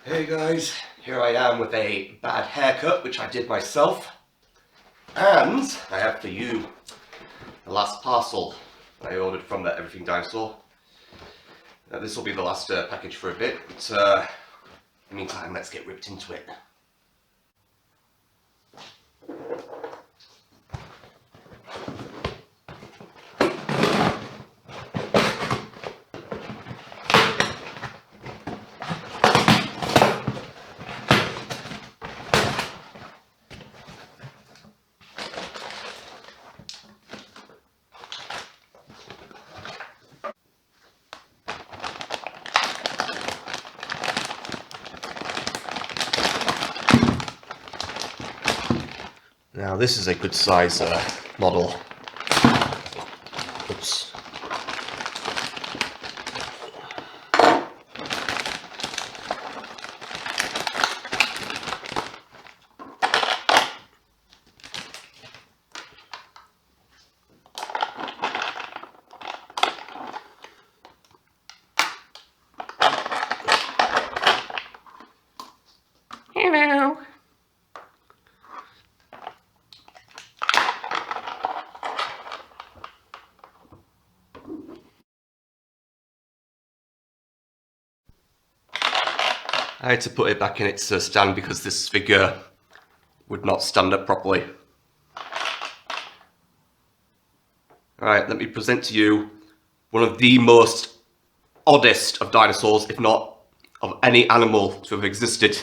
Hey guys, here I am with a bad haircut which I did myself, and I have for you the last parcel I ordered from the Everything Dinosaur. This will be the last package for a bit, but in the meantime let's get ripped into it. Now this is a good size model. Oops. Hello. I had to put it back in its stand because this figure would not stand up properly. Alright, let me present to you one of the most oddest of dinosaurs, if not of any animal to have existed.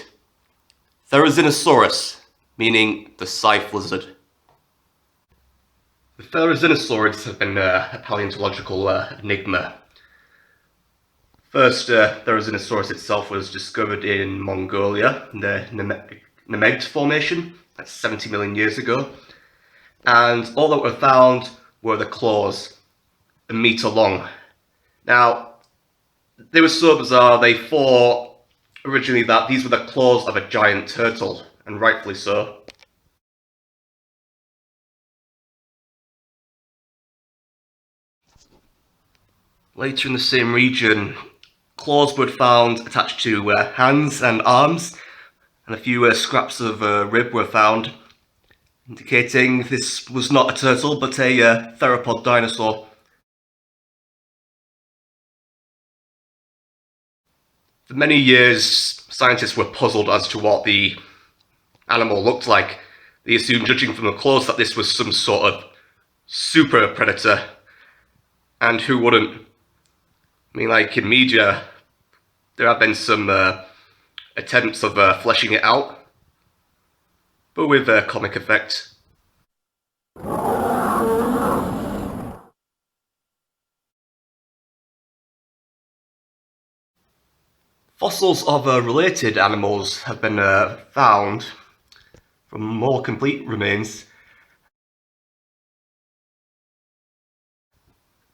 Therizinosaurus, meaning the scythe lizard. The Therizinosaurus have been a paleontological enigma. First, Therizinosaurus itself was discovered in Mongolia, in the Nemegt Formation, that's 70 million years ago. And all that were found were the claws, a metre long. Now, they were so bizarre, they thought originally that these were the claws of a giant turtle, and rightfully so. Later in the same region, claws were found attached to hands and arms, and a few scraps of rib were found, indicating this was not a turtle but a theropod dinosaur. For many years, scientists were puzzled as to what the animal looked like. They assumed, judging from the claws, that this was some sort of super predator. And who wouldn't? I mean, like in media, there have been some attempts of fleshing it out, but with comic effect. Fossils of related animals have been found from more complete remains.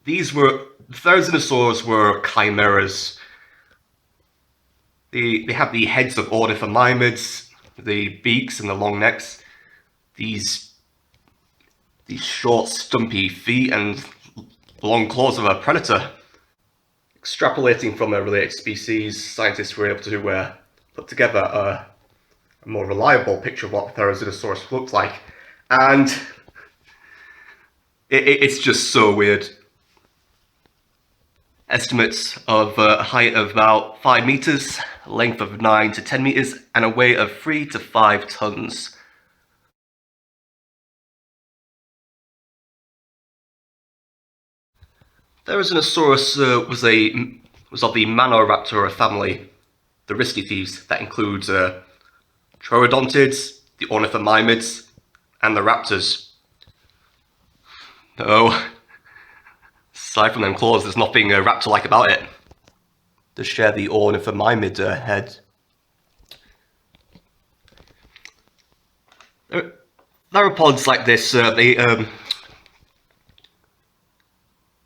Therozinosaurs were chimeras. They had the heads of ornithomimids, the beaks and the long necks, these short stumpy feet and long claws of a predator. Extrapolating from a related species, scientists were able to put together a more reliable picture of what Therizinosaurus looked like, and it's just so weird. Estimates of a height of about 5 meters, length of 9 to 10 meters, and a weight of 3 to 5 tons. Therizinosaurus was of the Manoraptora family, the Thieves. That includes Troodontids, the ornithomimids, and the raptors. No, aside from them claws, there's nothing raptor-like about it. They share the ornithomimid head. Theropods like this,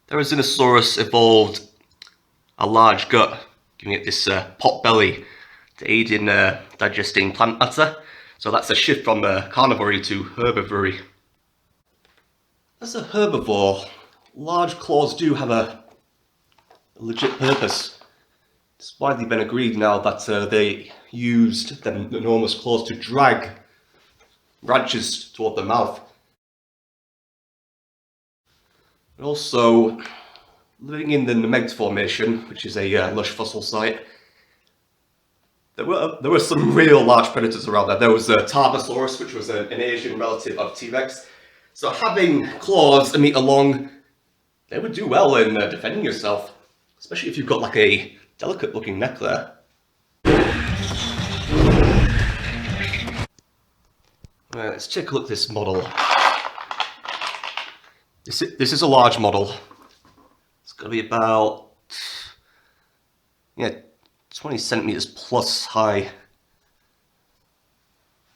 Therizinosaurus evolved a large gut, giving it this pot belly to aid in digesting plant matter. So that's a shift from carnivory to herbivory. As a herbivore, large claws do have a legit purpose. It's widely been agreed now that they used them enormous claws to drag branches toward the mouth. Also, living in the Nemegt Formation, which is a lush fossil site, there were some real large predators around there. There was Tarbosaurus, which was an Asian relative of T-Rex. So having claws a meter long, they would do well in defending yourself, especially if you've got like a delicate looking neck there. Right, let's take a look at this model. This is a large model. It's going to be about 20 centimeters plus high.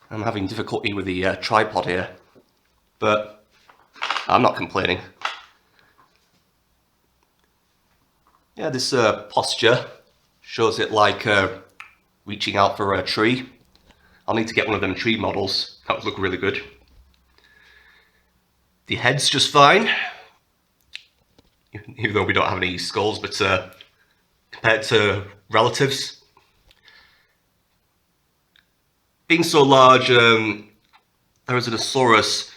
I'm having difficulty with the tripod here, but I'm not complaining. Yeah, this posture shows it like reaching out for a tree. I'll need to get one of them tree models. That would look really good. The head's just fine, even though we don't have any skulls, but compared to relatives, being so large, Therizinosaurus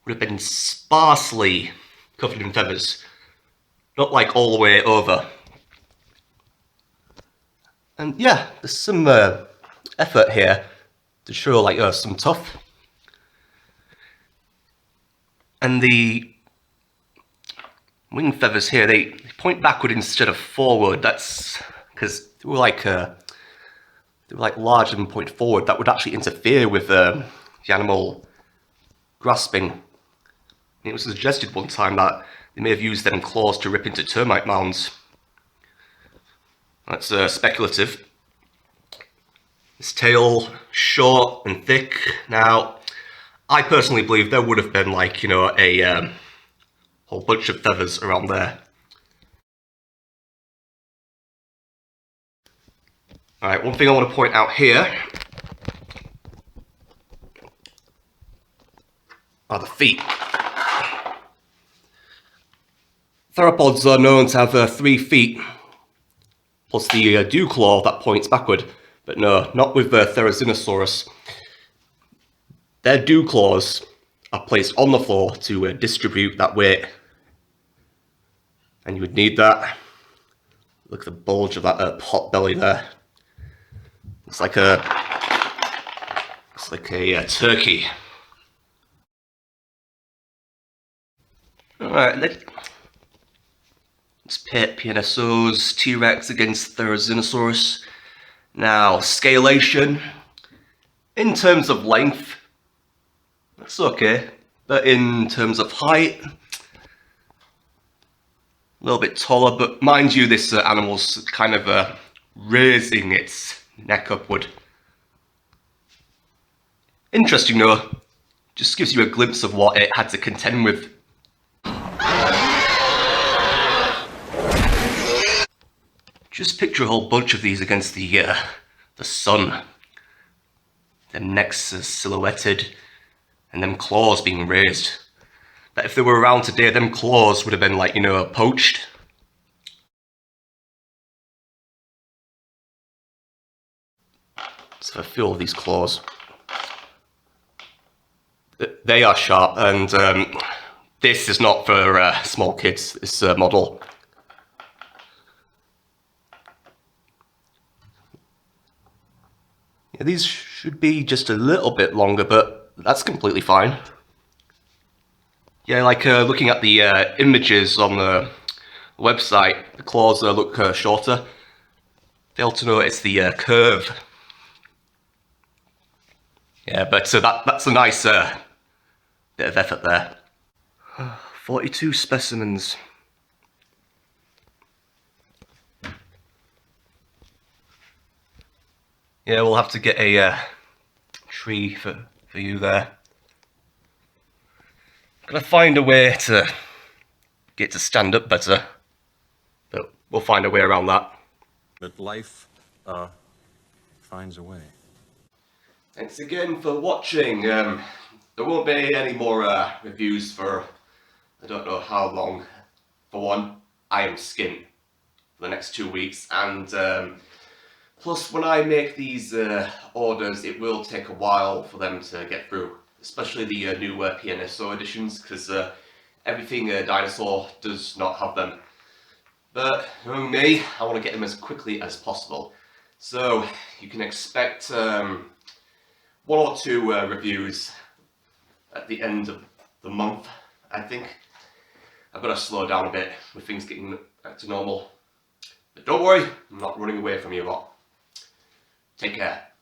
would have been sparsely covered in feathers, not like all the way over. And yeah, there's some effort here to show like some tough. And the wing feathers here, they point backward instead of forward. That's because they were like large and point forward. That would actually interfere with the animal grasping. It was suggested one time that they may have used them claws to rip into termite mounds. That's speculative. This tail, short and thick. Now, I personally believe there would have been like, you know, a whole bunch of feathers around there. Alright, one thing I want to point out here are the feet. Theropods are known to have 3 feet, plus the dew claw that points backward, but no, not with Therizinosaurus. Their dew claws are placed on the floor to distribute that weight, and you would need that. Look at the bulge of that pot belly there. It's like a turkey. Alright, let's pit PNSO's T-Rex against Therizinosaurus. Now, scalation. In terms of length, that's okay. But in terms of height, a little bit taller. But mind you, this animal's kind of raising its neck upward. Interesting though. Just gives you a glimpse of what it had to contend with. Just picture a whole bunch of these against the sun. Their necks are silhouetted, and them claws being raised. But if they were around today, them claws would have been like, you know, poached. So I feel these claws. They are sharp, and this is not for small kids, this model. Yeah, these should be just a little bit longer, but that's completely fine. Yeah, like looking at the images on the website, the claws look shorter. Fail to notice the curve. Yeah, but that's a nice bit of effort there. 42 specimens. Yeah, we'll have to get a tree for you there. Gotta find a way to get to stand up better, but we'll find a way around that. But life finds a way. Thanks again for watching. There won't be any more reviews for I don't know how long. For one, I am skint. for the next 2 weeks, and plus when I make these orders, it will take a while for them to get through, especially the new PNSO editions, because everything Dinosaur does not have them. But knowing me, I want to get them as quickly as possible. So you can expect 1 or 2 reviews at the end of the month, I think. I've got to slow down a bit with things getting back to normal. But don't worry, I'm not running away from you lot. Take care.